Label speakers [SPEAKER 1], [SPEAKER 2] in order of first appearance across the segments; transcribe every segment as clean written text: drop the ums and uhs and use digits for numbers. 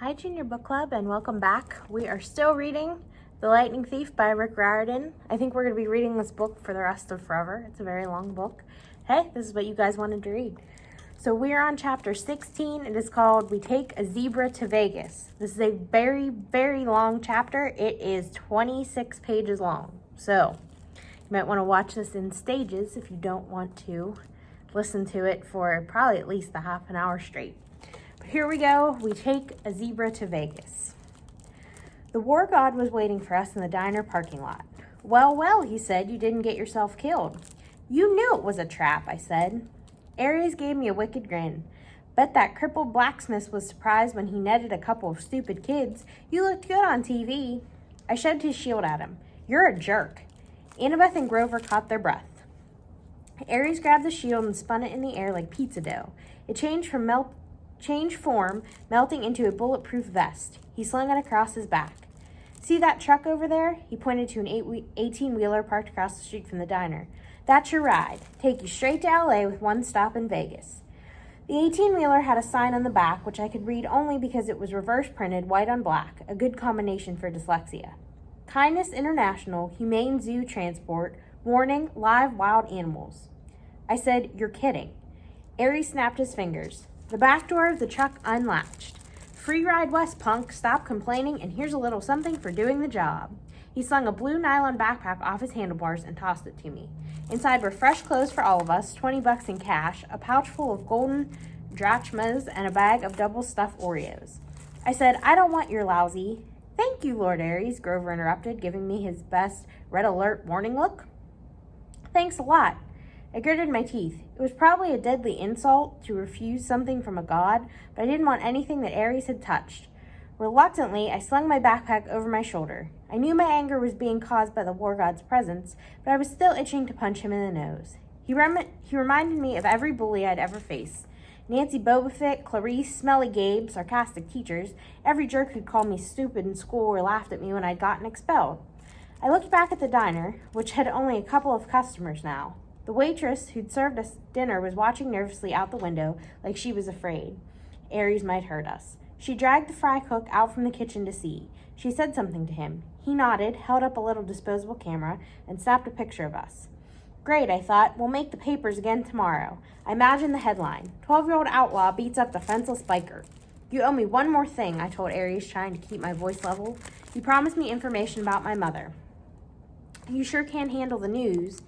[SPEAKER 1] Hi Junior Book Club and welcome back. We are still reading The Lightning Thief by Riordan. I think we're going to be reading this book for the rest of forever. It's a very long book. Hey, this is what you guys wanted to read. So we are on chapter 16. It is called We Take a Zebra to Vegas. This is a very, very long chapter. It is 26 pages long. So you might want to watch this in stages if you don't want to listen to it for probably at least a half an hour straight. Here we go. We take a zebra to Vegas. The war god was waiting for us in the diner parking lot. Well, well, he said, you didn't get yourself killed. You knew it was a trap, I said. Aries gave me a wicked grin. Bet that crippled blacksmith was surprised when he netted a couple of stupid kids. You looked good on TV. I shoved his shield at him. You're a jerk. Annabeth and Grover caught their breath. Aries grabbed the shield and spun it in the air like pizza dough. It changed form, melting into a bulletproof vest. He slung it across his back. See that truck over there? He pointed to an 18-wheeler parked across the street from the diner. That's your ride. Take you straight to LA with one stop in Vegas. The 18-wheeler had a sign on the back, which I could read only because it was reverse printed, white on black, a good combination for dyslexia. Kindness International, Humane Zoo Transport, warning, live wild animals. I said, you're kidding. Aries snapped his fingers. The back door of the truck unlatched. Free ride west, punk. Stop complaining, and here's a little something for doing the job. He slung a blue nylon backpack off his handlebars and tossed it to me. Inside were fresh clothes for all of us, $20 in cash, a pouch full of golden drachmas, and a bag of double-stuffed Oreos. I said, I don't want your lousy. Thank you, Lord Aries, Grover interrupted, giving me his best red alert warning look. Thanks a lot. I gritted my teeth. It was probably a deadly insult to refuse something from a god, but I didn't want anything that Aries had touched. Reluctantly, I slung my backpack over my shoulder. I knew my anger was being caused by the war god's presence, but I was still itching to punch him in the nose. He reminded me of every bully I'd ever faced. Nancy Bobofit, Clarice, Smelly Gabe, sarcastic teachers, every jerk who'd called me stupid in school or laughed at me when I'd gotten expelled. I looked back at the diner, which had only a couple of customers now. The waitress who'd served us dinner was watching nervously out the window like she was afraid Aries might hurt us. She dragged the fry cook out from the kitchen to see. She said something to him. He nodded, held up a little disposable camera, and snapped a picture of us. Great, I thought. We'll make the papers again tomorrow. I imagined the headline. 12-year-old outlaw beats up defenseless biker. You owe me one more thing, I told Aries, trying to keep my voice level. You promised me information about my mother. You sure can handle the news.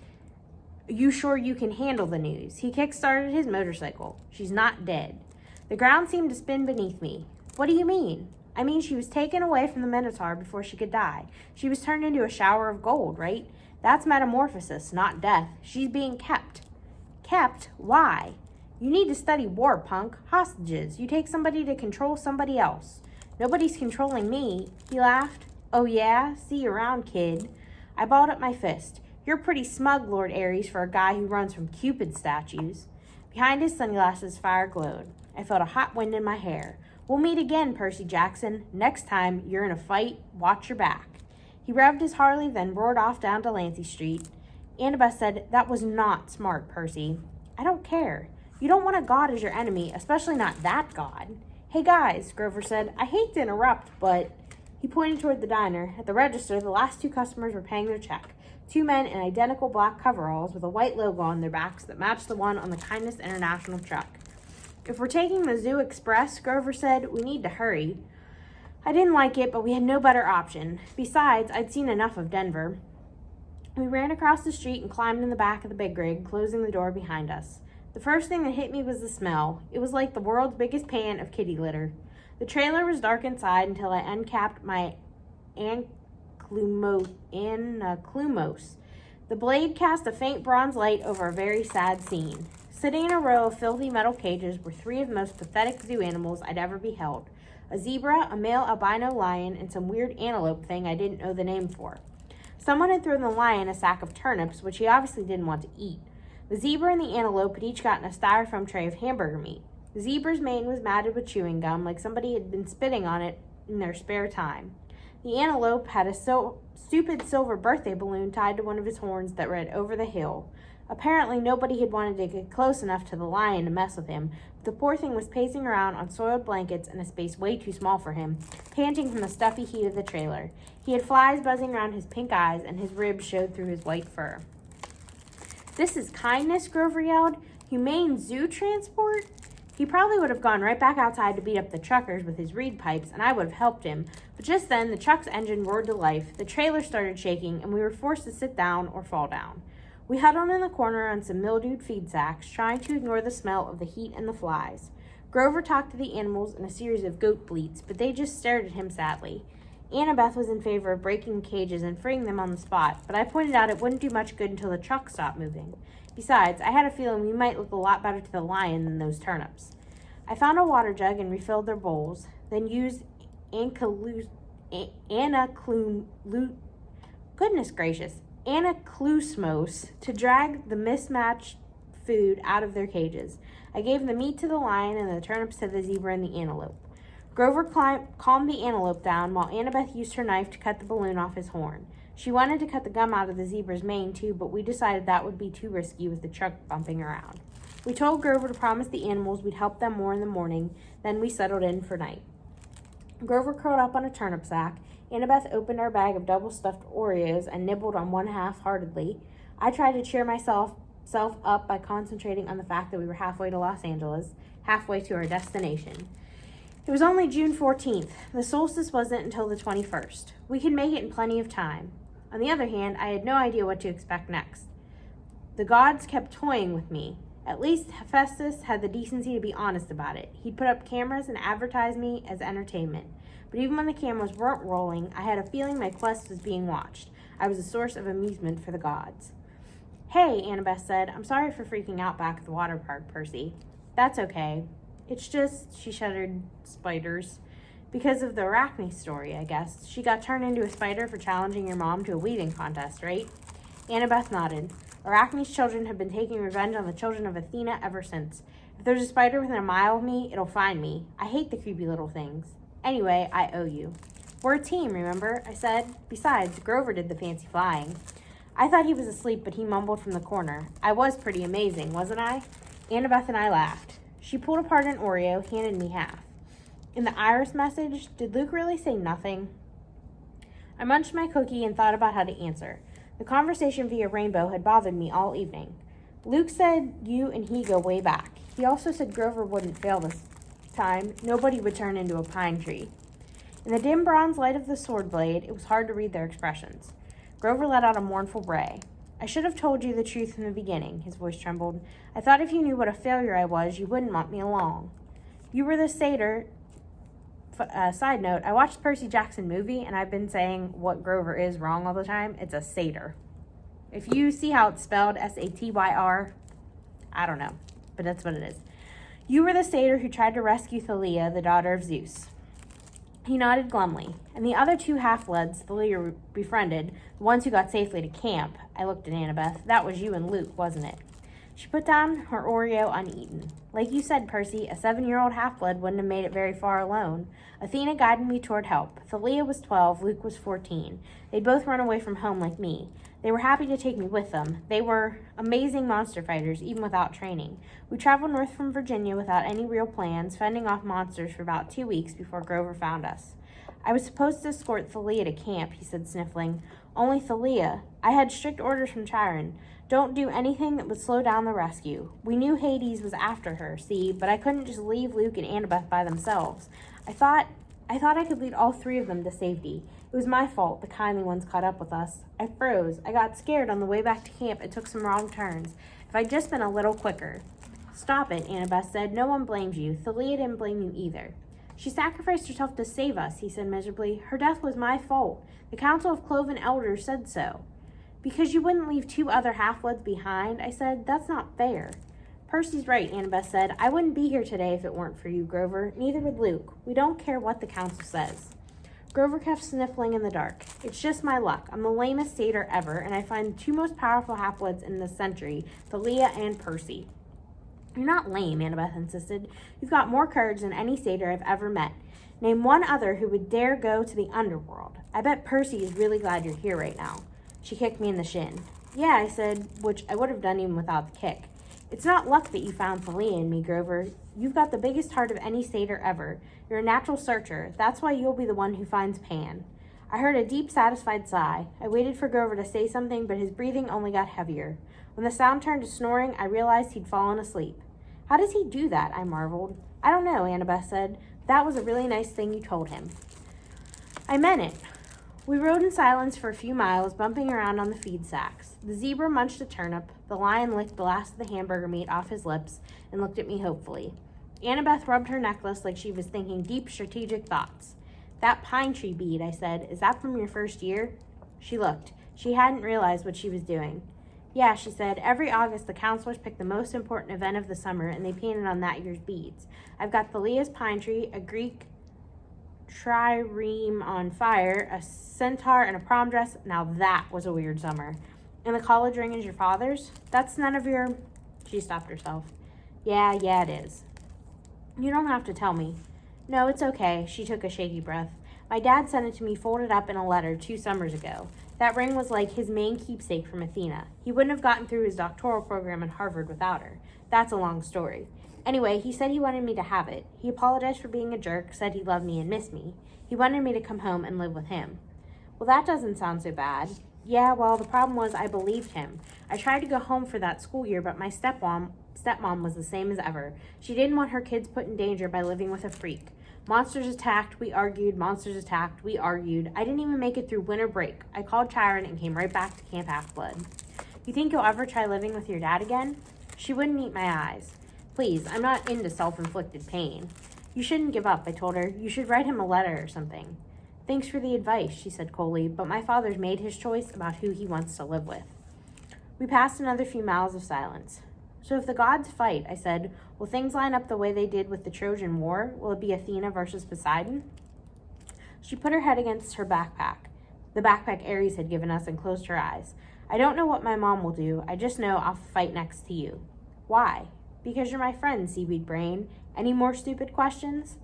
[SPEAKER 1] You sure you can handle the news? He kick-started his motorcycle. She's not dead. The ground seemed to spin beneath me. What do you mean? I mean she was taken away from the Minotaur before she could die. She was turned into a shower of gold, right? That's metamorphosis, not death. She's being kept. Kept? Why? You need to study war, punk. Hostages. You take somebody to control somebody else. Nobody's controlling me. He laughed. Oh yeah? See you around, kid. I balled up my fist. You're pretty smug, Lord Aries, for a guy who runs from Cupid statues. Behind his sunglasses, fire glowed. I felt a hot wind in my hair. We'll meet again, Percy Jackson. Next time you're in a fight, watch your back. He revved his Harley, then roared off down to Lancy Street. Annabeth said, that was not smart, Percy. I don't care. You don't want a god as your enemy, especially not that god. Hey, guys, Grover said. I hate to interrupt, but... He pointed toward the diner. At the register, the last two customers were paying their check. Two men in identical black coveralls with a white logo on their backs that matched the one on the Kindness International truck. If we're taking the Zoo Express, Grover said, we need to hurry. I didn't like it, but we had no better option. Besides, I'd seen enough of Denver. We ran across the street and climbed in the back of the big rig, closing the door behind us. The first thing that hit me was the smell. It was like the world's biggest pan of kitty litter. The trailer was dark inside until I uncapped my Clumos. The blade cast a faint bronze light over a very sad scene. Sitting in a row of filthy metal cages were three of the most pathetic zoo animals I'd ever beheld. A zebra, a male albino lion, and some weird antelope thing I didn't know the name for. Someone had thrown the lion a sack of turnips, which he obviously didn't want to eat. The zebra and the antelope had each gotten a styrofoam tray of hamburger meat. The zebra's mane was matted with chewing gum, like somebody had been spitting on it in their spare time. The antelope had a stupid silver birthday balloon tied to one of his horns that read, "Over the hill." Apparently, nobody had wanted to get close enough to the lion to mess with him, but the poor thing was pacing around on soiled blankets in a space way too small for him, panting from the stuffy heat of the trailer. He had flies buzzing around his pink eyes, and his ribs showed through his white fur. "This is kindness," Grover yelled. "Humane zoo transport?" He probably would have gone right back outside to beat up the truckers with his reed pipes, and I would have helped him. But just then, the truck's engine roared to life, the trailer started shaking, and we were forced to sit down or fall down. We huddled in the corner on some mildewed feed sacks, trying to ignore the smell of the heat and the flies. Grover talked to the animals in a series of goat bleats, but they just stared at him sadly. Annabeth was in favor of breaking cages and freeing them on the spot, but I pointed out it wouldn't do much good until the truck stopped moving. Besides, I had a feeling we might look a lot better to the lion than those turnips. I found a water jug and refilled their bowls, then used anaclusmos to drag the mismatched food out of their cages. I gave the meat to the lion and the turnips to the zebra and the antelope. Grover calmed the antelope down while Annabeth used her knife to cut the balloon off his horn. She wanted to cut the gum out of the zebra's mane too, but we decided that would be too risky with the truck bumping around. We told Grover to promise the animals we'd help them more in the morning, then we settled in for night. Grover curled up on a turnip sack. Annabeth opened our bag of double-stuffed Oreos and nibbled on one half-heartedly. I tried to cheer myself up by concentrating on the fact that we were halfway to Los Angeles, halfway to our destination. It was only June 14th. The solstice wasn't until the 21st. We could make it in plenty of time. On the other hand, I had no idea what to expect next. The gods kept toying with me. At least Hephaestus had the decency to be honest about it. He'd put up cameras and advertise me as entertainment. But even when the cameras weren't rolling, I had a feeling my quest was being watched. I was a source of amusement for the gods. "Hey," Annabeth said, "I'm sorry for freaking out back at the water park, Percy." "That's okay. It's just," she shuddered, "spiders. Because of the Arachne story, I guess. She got turned into a spider for challenging your mom to a weaving contest, right?" Annabeth nodded. "Arachne's children have been taking revenge on the children of Athena ever since. If there's a spider within a mile of me, it'll find me. I hate the creepy little things. Anyway, I owe you." "We're a team, remember?" I said. "Besides, Grover did the fancy flying." I thought he was asleep, but he mumbled from the corner. "I was pretty amazing, wasn't I?" Annabeth and I laughed. She pulled apart an Oreo, handed me half. In the Iris message, did Luke really say nothing? I munched my cookie and thought about how to answer. The conversation via Rainbow had bothered me all evening. Luke said you and he go way back. He also said Grover wouldn't fail this time. Nobody would turn into a pine tree. In the dim bronze light of the sword blade, it was hard to read their expressions. Grover let out a mournful bray. "I should have told you the truth from the beginning," his voice trembled. "I thought if you knew what a failure I was, you wouldn't want me along. You were the satyr." Side note, I watched the Percy Jackson movie, and I've been saying what Grover is wrong all the time. It's a satyr. If you see how it's spelled, S-A-T-Y-R, I don't know, but that's what it is. "You were the satyr who tried to rescue Thalia, the daughter of Zeus." He nodded glumly. "And the other two half-bloods Thalia befriended, the ones who got safely to camp," I looked at Annabeth. "That was you and Luke, wasn't it?" She put down her Oreo uneaten. "Like you said, Percy, a 7-year-old half-blood wouldn't have made it very far alone. Athena guided me toward help. Thalia was 12, Luke was 14. They'd both run away from home like me. They were happy to take me with them. They were amazing monster fighters, even without training. We traveled north from Virginia without any real plans, fending off monsters for about 2 weeks before Grover found us. I was supposed to escort Thalia to camp," he said, sniffling. "Only Thalia. I had strict orders from Chiron. Don't do anything that would slow down the rescue. We knew Hades was after her, see, but I couldn't just leave Luke and Annabeth by themselves. I thought I could lead all 3 of them to safety. It was my fault the kindly ones caught up with us. I froze. I got scared on the way back to camp and took some wrong turns. If I'd just been a little quicker." "Stop it," Annabeth said. "No one blames you. Thalia didn't blame you either." "She sacrificed herself to save us," he said miserably. "Her death was my fault. The Council of Cloven Elders said so." "Because you wouldn't leave 2 other half-bloods behind," I said. "That's not fair." "Percy's right," Annabeth said. "I wouldn't be here today if it weren't for you, Grover. Neither would Luke. We don't care what the Council says." Grover kept sniffling in the dark. "It's just my luck. I'm the lamest satyr ever, and I find the 2 most powerful half-bloods in this century, Thalia and Percy." "You're not lame," Annabeth insisted. "You've got more courage than any satyr I've ever met. Name one other who would dare go to the underworld. I bet Percy is really glad you're here right now." She kicked me in the shin. Yeah, I said, which I would have done even without the kick. It's not luck that you found Thalia in me, Grover. You've got the biggest heart of any satyr ever. You're a natural searcher. That's why you'll be the one who finds Pan. I heard a deep, satisfied sigh. I waited for Grover to say something, but his breathing only got heavier. When the sound turned to snoring, I realized he'd fallen asleep. How does he do that? I marveled. I don't know, Annabeth said. That was a really nice thing you told him. I meant it. We rode in silence for a few miles, bumping around on the feed sacks. The zebra munched a turnip, the lion licked the last of the hamburger meat off his lips and looked at me hopefully. Annabeth rubbed her necklace like she was thinking deep strategic thoughts. That pine tree bead, I said, is that from your first year? She looked. She hadn't realized what she was doing. Yeah, she said, every August the counselors pick the most important event of the summer and they painted on that year's beads. I've got Thalia's pine tree, a Greek trireme on fire, a centaur, and a prom dress. Now that was a weird summer. And the college ring is your father's? That's none of your... She stopped herself. Yeah, it is. You don't have to tell me. No, it's okay. She took a shaky breath. My dad sent it to me folded up in a letter 2 summers ago. That ring was like his main keepsake from Athena. He wouldn't have gotten through his doctoral program at Harvard without her. That's a long story. Anyway, he said he wanted me to have it. He apologized for being a jerk, said he loved me and missed me. He wanted me to come home and live with him. Well, that doesn't sound so bad. Yeah, well, the problem was I believed him. I tried to go home for that school year, but my stepmom was the same as ever. She didn't want her kids put in danger by living with a freak. Monsters attacked, we argued. Monsters attacked, we argued. I didn't even make it through winter break. I called Chiron and came right back to Camp Half-Blood. You think you'll ever try living with your dad again? She wouldn't meet my eyes. Please, I'm not into self-inflicted pain. You shouldn't give up, I told her. You should write him a letter or something. Thanks for the advice, she said coldly, but my father's made his choice about who he wants to live with. We passed another few miles of silence. So if the gods fight, I said, will things line up the way they did with the Trojan War? Will it be Athena versus Poseidon? She put her head against her backpack, the backpack Ares had given us, and closed her eyes. I don't know what my mom will do. I just know I'll fight next to you. Why? Because you're my friend, seaweed brain. Any more stupid questions?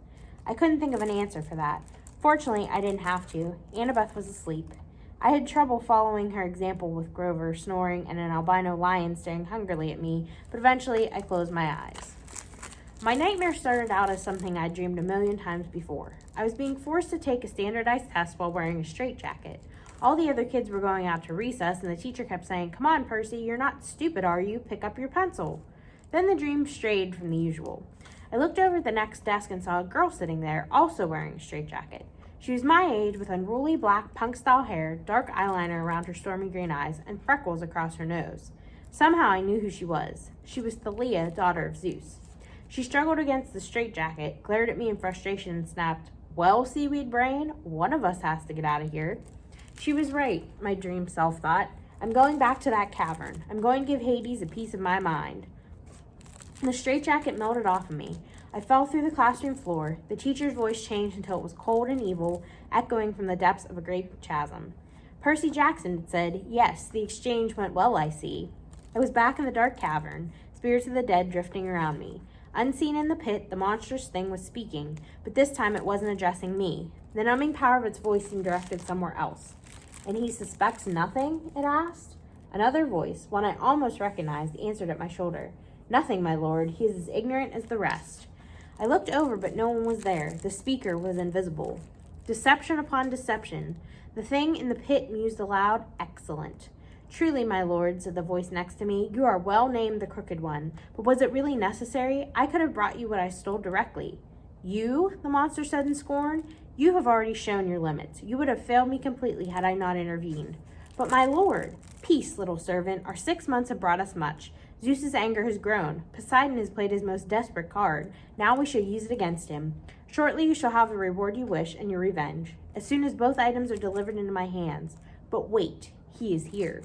[SPEAKER 1] I couldn't think of an answer for that. Fortunately, I didn't have to. Annabeth was asleep. I had trouble following her example with Grover snoring and an albino lion staring hungrily at me, but eventually I closed my eyes. My nightmare started out as something I'd dreamed a million times before. I was being forced to take a standardized test while wearing a straitjacket. All the other kids were going out to recess, and the teacher kept saying, "Come on, Percy, you're not stupid, are you? Pick up your pencil." Then the dream strayed from the usual. I looked over at the next desk and saw a girl sitting there, also wearing a straitjacket. She was my age, with unruly black punk-style hair, dark eyeliner around her stormy green eyes, and freckles across her nose. Somehow I knew who she was. She was Thalia, daughter of Zeus. She struggled against the straitjacket, glared at me in frustration, and snapped, "Well, seaweed brain, one of us has to get out of here." She was right, my dream self thought. I'm going back to that cavern. I'm going to give Hades a piece of my mind. The straitjacket melted off of me. I fell through the classroom floor. The teacher's voice changed until it was cold and evil, echoing from the depths of a great chasm. "Percy Jackson," it said. "Yes, the exchange went well, I see." I was back in the dark cavern, spirits of the dead drifting around me. Unseen in the pit, the monstrous thing was speaking, but this time it wasn't addressing me. The numbing power of its voice seemed directed somewhere else. "And he suspects nothing?" it asked. Another voice, one I almost recognized, answered at my shoulder. "Nothing, my lord. He is as ignorant as the rest." I looked over, but no one was there. The speaker was invisible. Deception upon deception. The thing in the pit mused aloud, "Excellent." "Truly, my lord," said the voice next to me, "you are well named the Crooked One. But was it really necessary? I could have brought you what I stole directly." "You?" the monster said in scorn. "You have already shown your limits. You would have failed me completely had I not intervened." "But my lord—" "Peace, little servant. Our 6 months have brought us much. Zeus's anger has grown. Poseidon has played his most desperate card. Now we shall use it against him. Shortly you shall have the reward you wish and your revenge, as soon as both items are delivered into my hands. But wait, he is here."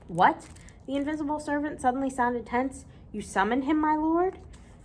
[SPEAKER 1] "What?" The invisible servant suddenly sounded tense. "You summoned him, my lord?"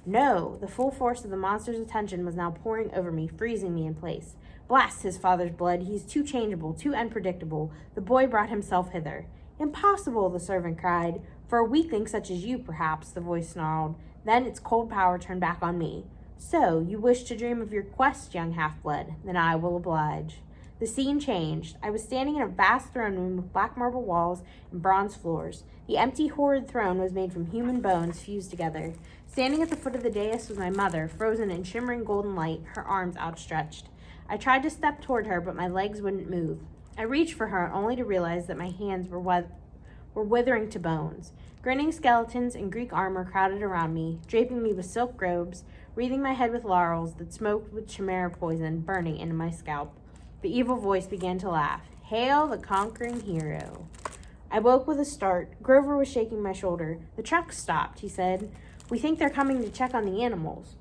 [SPEAKER 1] "No." The full force of the monster's attention was now pouring over me, freezing me in place. "Blast his father's blood. He is too changeable, too unpredictable. The boy brought himself hither." "Impossible," the servant cried. "For a weakling such as you, perhaps," the voice snarled. Then its cold power turned back on me. "So, you wish to dream of your quest, young half-blood? Then I will oblige." The scene changed. I was standing in a vast throne room with black marble walls and bronze floors. The empty, horrid throne was made from human bones fused together. Standing at the foot of the dais was my mother, frozen in shimmering golden light, her arms outstretched. I tried to step toward her, but my legs wouldn't move. I reached for her, only to realize that my hands were withering to bones. Grinning skeletons in Greek armor crowded around me, draping me with silk robes, wreathing my head with laurels that smoked with chimera poison burning into my scalp. The evil voice began to laugh. Hail the conquering hero. I woke with a start. Grover was shaking my shoulder. The truck stopped, he said. We think they're coming to check on the animals.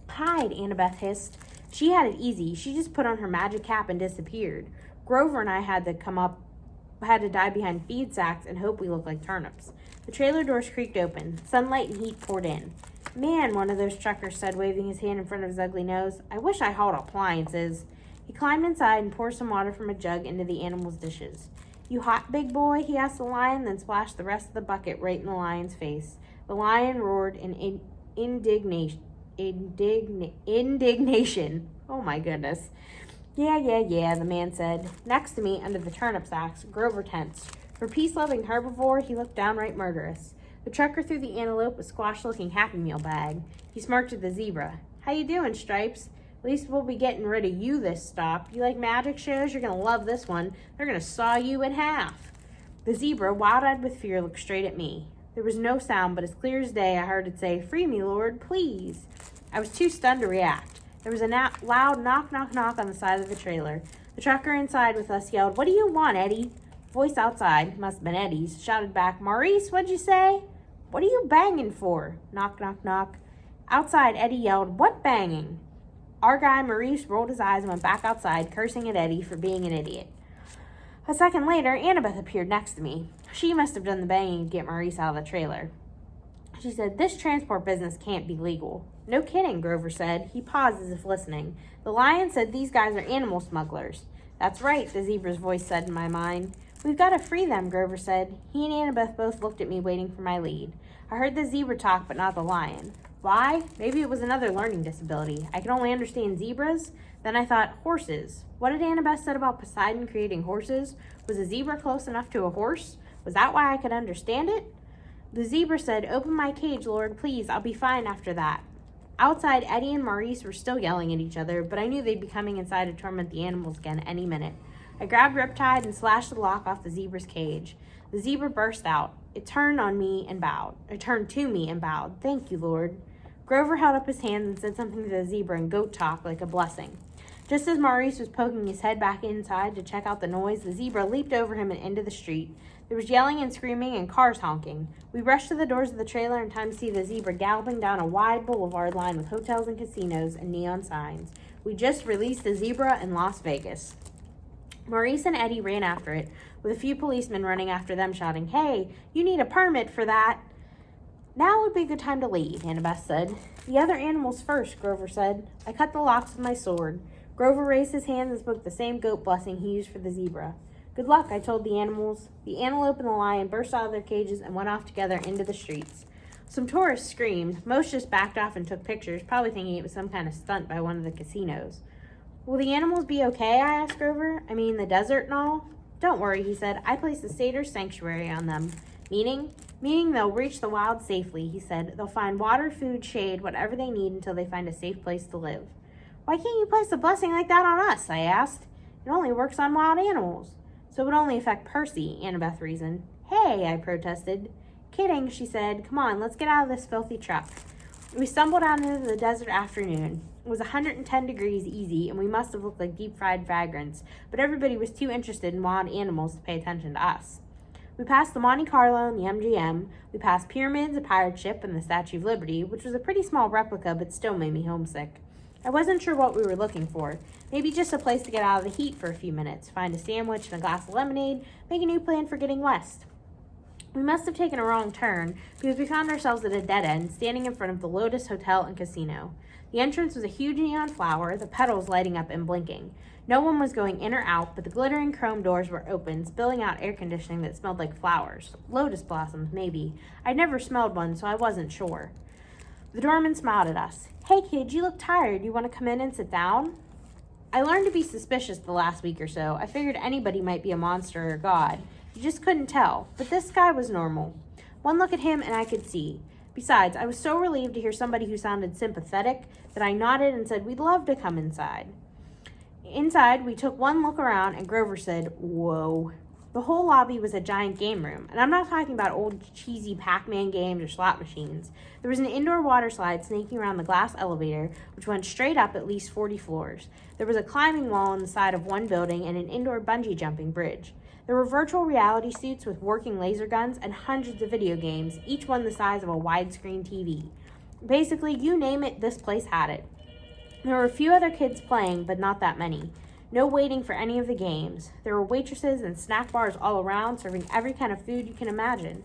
[SPEAKER 1] Hide, Annabeth hissed. She had it easy. She just put on her magic cap and disappeared. Grover and I had to die behind feed sacks and hope we looked like turnips. The trailer doors creaked open. Sunlight and heat poured in. Man, one of those truckers said, waving his hand in front of his ugly nose. I wish I hauled appliances. He climbed inside and poured some water from a jug into the animal's dishes. You hot, big boy? He asked the lion, then splashed the rest of the bucket right in the lion's face. The lion roared in indignation. Oh my goodness. Yeah, the man said. Next to me, under the turnip sacks, Grover tensed. For peace-loving herbivore, he looked downright murderous. The trucker threw the antelope a squash-looking Happy Meal bag. He smirked at the zebra. How you doing, Stripes? At least we'll be getting rid of you this stop. You like magic shows? You're going to love this one. They're going to saw you in half. The zebra, wild-eyed with fear, looked straight at me. There was no sound, but as clear as day, I heard it say, Free me, Lord, please. I was too stunned to react. There was a loud knock, knock, knock on the side of the trailer. The trucker inside with us yelled, What do you want, Eddie? Voice outside, must have been Eddie's, shouted back, Maurice, what'd you say? What are you banging for? Knock, knock, knock. Outside, Eddie yelled, What banging? Our guy, Maurice, rolled his eyes and went back outside, cursing at Eddie for being an idiot. A second later, Annabeth appeared next to me. She must have done the banging to get Maurice out of the trailer. She said, This transport business can't be legal. No kidding, Grover said. He paused as if listening. The lion said these guys are animal smugglers. That's right, the zebra's voice said in my mind. We've got to free them, Grover said. He and Annabeth both looked at me, waiting for my lead. I heard the zebra talk, but not the lion. Why? Maybe it was another learning disability. I could only understand zebras. Then I thought, horses. What had Annabeth said about Poseidon creating horses? Was a zebra close enough to a horse? Was that why I could understand it? The zebra said, Open my cage, Lord, please. I'll be fine after that. Outside, Eddie and Maurice were still yelling at each other, but I knew they'd be coming inside to torment the animals again any minute. I grabbed Riptide and slashed the lock off the zebra's cage. The zebra burst out. It turned to me and bowed. Thank you, Lord. Grover held up his hands and said something to the zebra in goat talk like a blessing. Just as Maurice was poking his head back inside to check out the noise, the zebra leaped over him and into the street. There was yelling and screaming and cars honking. We rushed to the doors of the trailer in time to see the zebra galloping down a wide boulevard lined with hotels and casinos and neon signs. We just released the zebra in Las Vegas. Maurice and Eddie ran after it, with a few policemen running after them shouting, Hey, you need a permit for that. Now would be a good time to leave, Annabeth said. The other animals first, Grover said. I cut the locks with my sword. Grover raised his hands and spoke the same goat blessing he used for the zebra. Good luck, I told the animals. The antelope and the lion burst out of their cages and went off together into the streets. Some tourists screamed. Most just backed off and took pictures, probably thinking it was some kind of stunt by one of the casinos. Will the animals be okay? I asked Grover. I mean, the desert and all? Don't worry, he said. I placed a satyr sanctuary on them. Meaning they'll reach the wild safely, he said. They'll find water, food, shade, whatever they need until they find a safe place to live. Why can't you place a blessing like that on us? I asked. It only works on wild animals. So it would only affect Percy, Annabeth reasoned. Hey, I protested. Kidding, she said. Come on, let's get out of this filthy truck. We stumbled out into the desert afternoon. It was 110 degrees easy, and we must have looked like deep-fried vagrants, but everybody was too interested in wild animals to pay attention to us. We passed the Monte Carlo and the MGM. We passed pyramids, a pirate ship, and the Statue of Liberty, which was a pretty small replica but still made me homesick. I wasn't sure what we were looking for. Maybe just a place to get out of the heat for a few minutes, find a sandwich and a glass of lemonade, make a new plan for getting west. We must have taken a wrong turn because we found ourselves at a dead end, standing in front of the Lotus Hotel and Casino. The entrance was a huge neon flower, the petals lighting up and blinking. No one was going in or out, but the glittering chrome doors were open, spilling out air conditioning that smelled like flowers. Lotus blossoms, maybe. I'd never smelled one, so I wasn't sure. The doorman smiled at us. Hey, kid, you look tired. You want to come in and sit down? I learned to be suspicious the last week or so. I figured anybody might be a monster or a god. You just couldn't tell. But this guy was normal. One look at him and I could see. Besides, I was so relieved to hear somebody who sounded sympathetic that I nodded and said we'd love to come inside. Inside, we took one look around and Grover said, "Whoa." The whole lobby was a giant game room, and I'm not talking about old cheesy Pac-Man games or slot machines. There was an indoor water slide snaking around the glass elevator, which went straight up at least 40 floors. There was a climbing wall on the side of one building and an indoor bungee jumping bridge. There were virtual reality suits with working laser guns and hundreds of video games, each one the size of a widescreen TV. Basically, you name it, this place had it. There were a few other kids playing, but not that many. No waiting for any of the games. There were waitresses and snack bars all around, serving every kind of food you can imagine.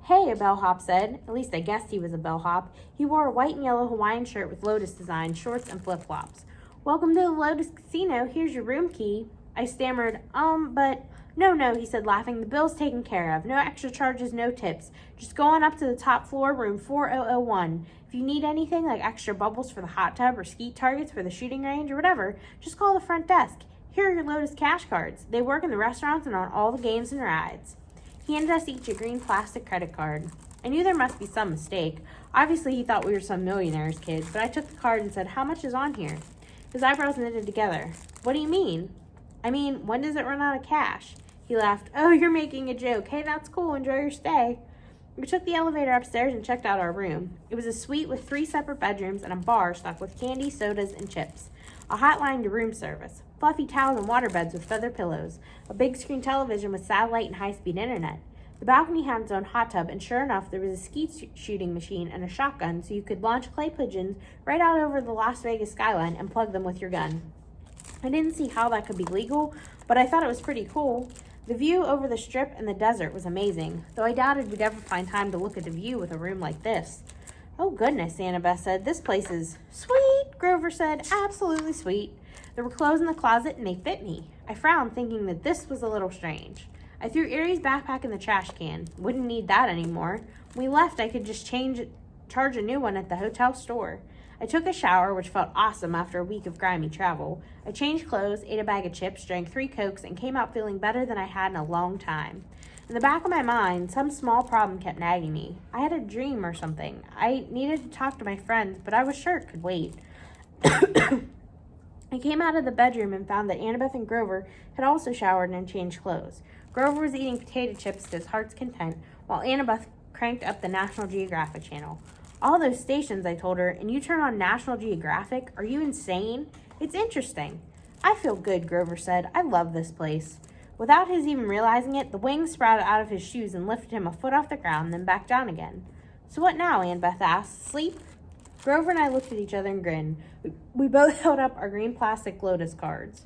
[SPEAKER 1] "Hey," a bellhop said. At least I guessed he was a bellhop. He wore a white and yellow Hawaiian shirt with lotus design, shorts, and flip-flops. "Welcome to the Lotus Casino. Here's your room key." I stammered, but... No, he said, laughing. "The bill's taken care of. No extra charges, no tips. Just go on up to the top floor, room 4001. If you need anything, like extra bubbles for the hot tub or skeet targets for the shooting range or whatever, just call the front desk. Here are your Lotus cash cards. They work in the restaurants and on all the games and rides." He handed us each a green plastic credit card. I knew there must be some mistake. Obviously, he thought we were some millionaire's kids, but I took the card and said, "How much is on here?" His eyebrows knitted together. "What do you mean?" "I mean, when does it run out of cash?" He laughed. "Oh, you're making a joke. Hey, that's cool. Enjoy your stay." We took the elevator upstairs and checked out our room. It was a suite with 3 separate bedrooms and a bar stocked with candy, sodas, and chips. A hotline to room service. Fluffy towels and water beds with feather pillows. A big screen television with satellite and high-speed internet. The balcony had its own hot tub, and sure enough, there was a skeet shooting machine and a shotgun so you could launch clay pigeons right out over the Las Vegas skyline and plug them with your gun. I didn't see how that could be legal, but I thought it was pretty cool. The view over the strip and the desert was amazing, though I doubted we'd ever find time to look at the view with a room like this. "Oh goodness," Annabeth said. "This place is..." "Sweet," Grover said. "Absolutely sweet." There were clothes in the closet and they fit me. I frowned, thinking that this was a little strange. I threw Erie's backpack in the trash can. Wouldn't need that anymore. When we left, I could just charge a new one at the hotel store. I took a shower, which felt awesome after a week of grimy travel. I changed clothes, ate a bag of chips, drank 3 Cokes, and came out feeling better than I had in a long time. In the back of my mind, some small problem kept nagging me. I had a dream or something. I needed to talk to my friends, but I was sure it could wait. I came out of the bedroom and found that Annabeth and Grover had also showered and changed clothes. Grover was eating potato chips to his heart's content, while Annabeth cranked up the National Geographic channel. "All those stations," I told her, "and you turn on National Geographic? Are you insane? It's interesting." "I feel good," Grover said. "I love this place." Without his even realizing it, the wings sprouted out of his shoes and lifted him a foot off the ground, then back down again. "So what now?" Annabeth asked. "Sleep?" Grover and I looked at each other and grinned. We both held up our green plastic Lotus cards.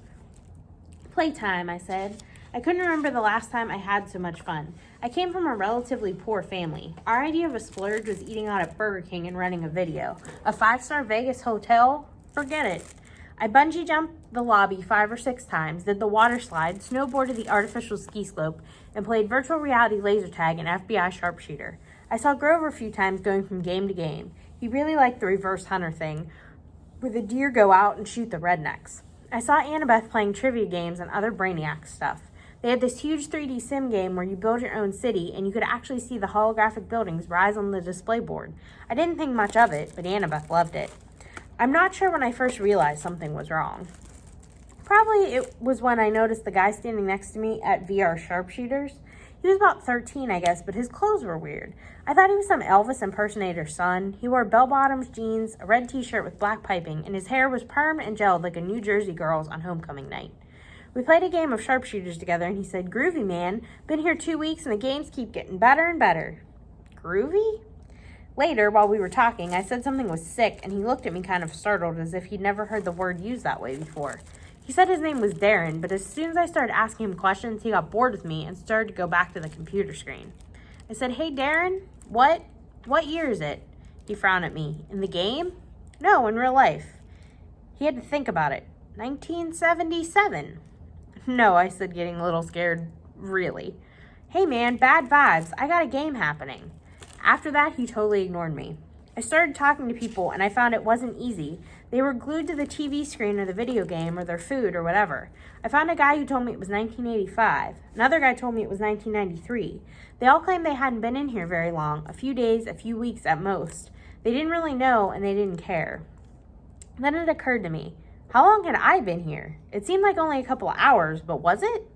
[SPEAKER 1] "Playtime," I said. I couldn't remember the last time I had so much fun. I came from a relatively poor family. Our idea of a splurge was eating out at Burger King and renting a video. A 5-star Vegas hotel? Forget it. I bungee jumped the lobby 5 or 6 times, did the water slide, snowboarded the artificial ski slope, and played virtual reality laser tag and FBI sharpshooter. I saw Grover a few times going from game to game. He really liked the reverse hunter thing, where the deer go out and shoot the rednecks. I saw Annabeth playing trivia games and other Brainiac stuff. They had this huge 3D sim game where you build your own city and you could actually see the holographic buildings rise on the display board. I didn't think much of it, but Annabeth loved it. I'm not sure when I first realized something was wrong. Probably it was when I noticed the guy standing next to me at VR Sharpshooters. He was about 13, I guess, but his clothes were weird. I thought he was some Elvis impersonator's son. He wore bell-bottoms, jeans, a red t-shirt with black piping, and his hair was permed and gelled like a New Jersey girl's on homecoming night. We played a game of sharpshooters together, and he said, "Groovy, man. Been here 2 weeks, and the games keep getting better and better." Groovy? Later, while we were talking, I said something was sick, and he looked at me kind of startled, as if he'd never heard the word used that way before. He said his name was Darren, but as soon as I started asking him questions, he got bored with me and started to go back to the computer screen. I said, "Hey, Darren, what year is it?" He frowned at me. "In the game?" "No, in real life." He had to think about it. 1977. "No," I said, getting a little scared. "Really?" "Hey, man, bad vibes. I got a game happening." After that, he totally ignored me. I started talking to people, and I found it wasn't easy. They were glued to the TV screen or the video game or their food or whatever. I found a guy who told me it was 1985. Another guy told me it was 1993. They all claimed they hadn't been in here very long, a few days, a few weeks at most. They didn't really know and they didn't care. Then it occurred to me, how long had I been here? It seemed like only a couple of hours, but was it?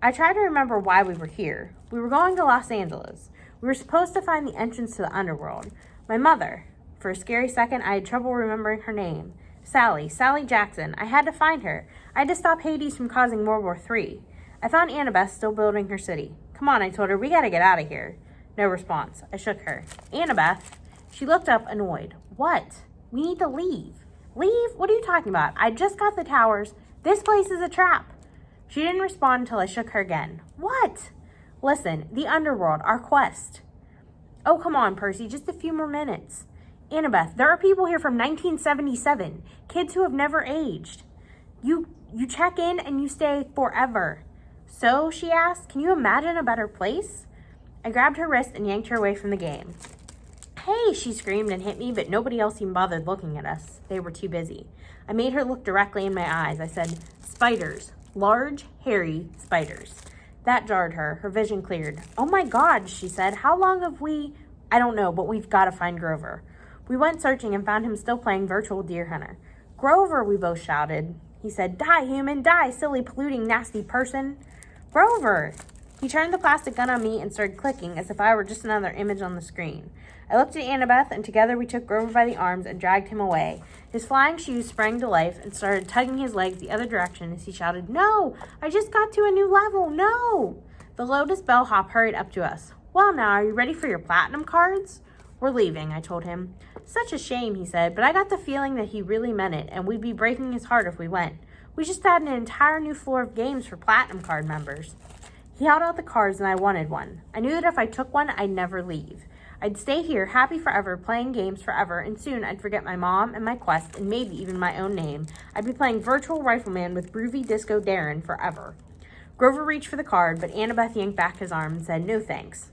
[SPEAKER 1] I tried to remember why we were here. We were going to Los Angeles. We were supposed to find the entrance to the underworld. My mother. For a scary second, I had trouble remembering her name. Sally Jackson. I had to find her. I had to stop Hades from causing World War III. I found Annabeth still building her city. Come on, I told her, we gotta get out of here. No response. I shook her. Annabeth. She looked up, annoyed. What? We need to leave. Leave? What are you talking about? I just got the towers. This place is a trap. She didn't respond until I shook her again. What? Listen, the underworld, our quest. Oh, come on, Percy, just a few more minutes. Annabeth, there are people here from 1977, kids who have never aged. You check in and you stay forever. So, she asked, can you imagine a better place? I grabbed her wrist and yanked her away from the game. Hey, she screamed and hit me, but nobody else even bothered looking at us. They were too busy. I made her look directly in my eyes. I said, spiders, large, hairy spiders. That jarred her. Her vision cleared. Oh my God, she said. How long have we... I don't know, but we've got to find Grover. We went searching and found him still playing virtual deer hunter. Grover, we both shouted. He said, die, human, die, silly, polluting, nasty person. Grover! He turned the plastic gun on me and started clicking as if I were just another image on the screen. I looked at Annabeth, and together we took Grover by the arms and dragged him away. His flying shoes sprang to life and started tugging his legs the other direction as he shouted, no! I just got to a new level, no! The Lotus bellhop hurried up to us. Well now, are you ready for your platinum cards? We're leaving, I told him. Such a shame, he said, but I got the feeling that he really meant it, and we'd be breaking his heart if we went. We just had an entire new floor of games for platinum card members. He held out the cards and I wanted one. I knew that if I took one, I'd never leave. I'd stay here, happy forever, playing games forever, and soon I'd forget my mom and my quest and maybe even my own name. I'd be playing Virtual Rifleman with Groovy Disco Darren forever. Grover reached for the card, but Annabeth yanked back his arm and said, no thanks.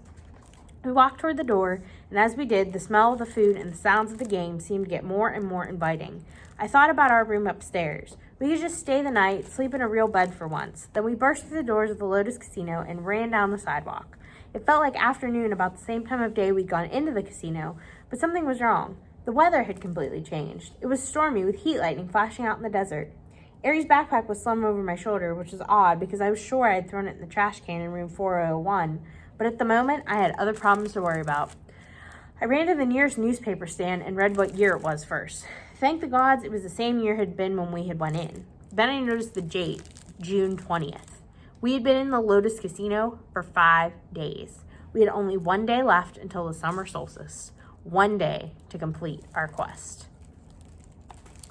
[SPEAKER 1] We walked toward the door, and as we did, the smell of the food and the sounds of the game seemed to get more and more inviting. I thought about our room upstairs. We could just stay the night, sleep in a real bed for once. Then we burst through the doors of the Lotus Casino and ran down the sidewalk. It felt like afternoon, about the same time of day we'd gone into the casino, but something was wrong. The weather had completely changed. It was stormy with heat lightning flashing out in the desert. Aries' backpack was slung over my shoulder, which was odd because I was sure I had thrown it in the trash can in room 401, but at the moment I had other problems to worry about. I ran to the nearest newspaper stand and read what year it was first. Thank the gods it was the same year it had been when we had went in. Then I noticed the date, June 20th. We had been in the Lotus Casino for 5 days. We had only 1 day left until the summer solstice. 1 day to complete our quest.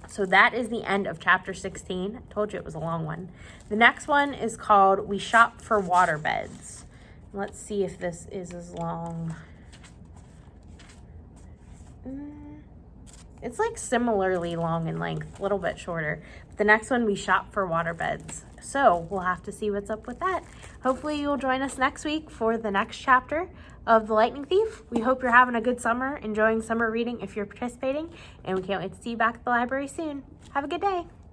[SPEAKER 1] So that is the end of chapter 16. I told you it was a long one. The next one is called We Shop for Waterbeds. Let's see if this is as long. It's like similarly long in length, a little bit shorter. But the next one, We Shop for Waterbeds. So we'll have to see what's up with that. Hopefully you'll join us next week for the next chapter of The Lightning Thief. We hope you're having a good summer, enjoying summer reading if you're participating, and we can't wait to see you back at the library soon. Have a good day.